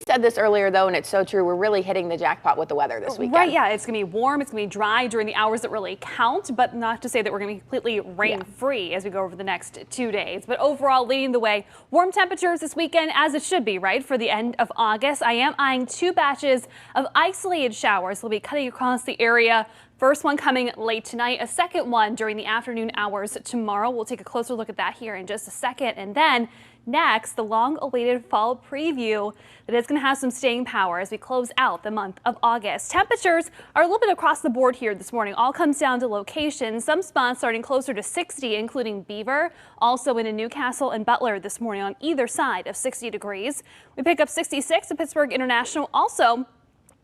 Said this earlier though, and it's so true. We're really hitting the jackpot with the weather this weekend. Right, yeah, it's going to be warm, it's going to be dry during the hours that really count, but not to say that we're going to be completely rain-free as we go over the next 2 days. But overall, leading the way, warm temperatures this weekend, as it should be, right, for the end of August. I am eyeing 2 batches of isolated showers. They'll be cutting across the area. First one coming late tonight, a second one during the afternoon hours tomorrow. We'll take a closer look at that here in just a second. And then next, the long-awaited fall preview that is going to have some staying power as we close out the month of August. Temperatures are a little bit across the board here this morning. All comes down to location. Some spots starting closer to 60, including Beaver, also in Newcastle and Butler this morning on either side of 60 degrees. We pick up 66 at Pittsburgh International, also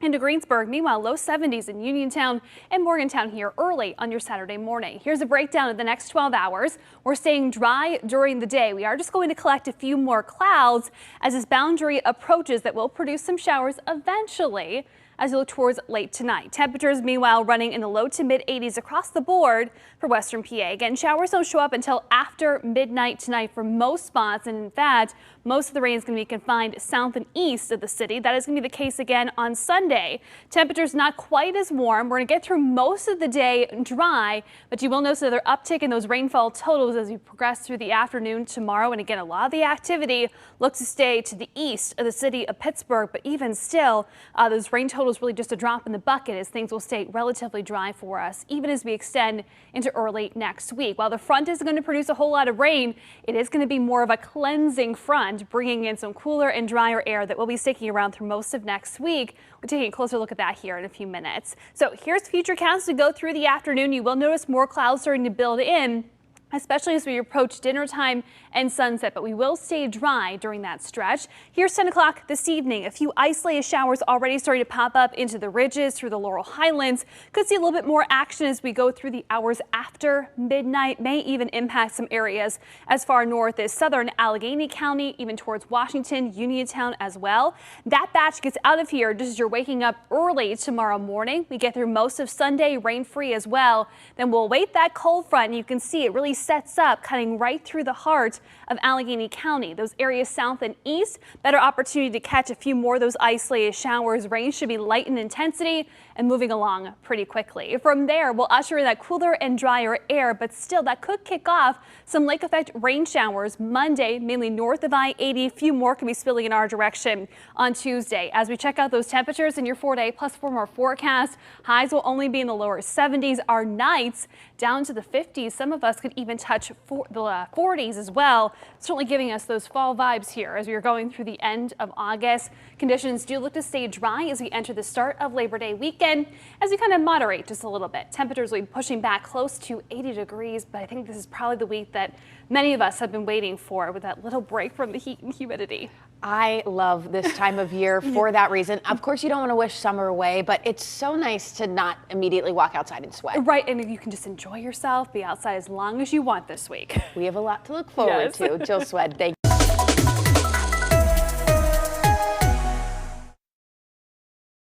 into Greensburg. Meanwhile, low 70s in Uniontown and Morgantown here early on your Saturday morning. Here's a breakdown of the next 12 hours. We're staying dry during the day. We are just going to collect a few more clouds as this boundary approaches that will produce some showers eventually as we look towards late tonight. Temperatures, meanwhile, running in the low to mid 80s across the board for western PA. Again, showers don't show up until after midnight tonight for most spots. And in fact, most of the rain is going to be confined south and east of the city. That is going to be the case again on Sunday. Temperatures not quite as warm. We're going to get through most of the day dry, but you will notice another uptick in those rainfall totals as we progress through the afternoon tomorrow. And again, a lot of the activity looks to stay to the east of the city of Pittsburgh, but even still, those rain totals is really just a drop in the bucket as things will stay relatively dry for us, even as we extend into early next week. While the front isn't going to produce a whole lot of rain, it is going to be more of a cleansing front, bringing in some cooler and drier air that will be sticking around through most of next week. We're taking a closer look at that here in a few minutes. So here's Futurecast to go through the afternoon. You will notice more clouds starting to build in, especially as we approach dinner time and sunset, but we will stay dry during that stretch. Here's 10 o'clock this evening. A few isolated showers already starting to pop up into the ridges through the Laurel Highlands. Could see a little bit more action as we go through the hours after midnight. May even impact some areas as far north as southern Allegheny County, even towards Washington, Uniontown as well. That batch gets out of here just as you're waking up early tomorrow morning. We get through most of Sunday rain-free as well. Then we'll await that cold front, and you can see it really sets up, cutting right through the heart of Allegheny County. Those areas south and east, better opportunity to catch a few more of those isolated showers. Rain should be light in intensity and moving along pretty quickly. From there, we'll usher in that cooler and drier air, but still that could kick off some lake effect rain showers Monday, mainly north of I-80. A few more can be spilling in our direction on Tuesday. As we check out those temperatures in your 4-day plus 4 more forecast, highs will only be in the lower 70s. Our nights down to the 50s. Some of us could even touch the 40s as well. Certainly giving us those fall vibes here as we are going through the end of August. Conditions do look to stay dry as we enter the start of Labor Day weekend, as we kind of moderate just a little bit. Temperatures will be pushing back close to 80 degrees, but I think this is probably the week that many of us have been waiting for, with that little break from the heat and humidity. I love this time of year for that reason. Of course, you don't want to wish summer away, but it's so nice to not immediately walk outside and sweat. Right, and you can just enjoy yourself, be outside as long as you want this week. We have a lot to look forward to. Jill Swed, thank you.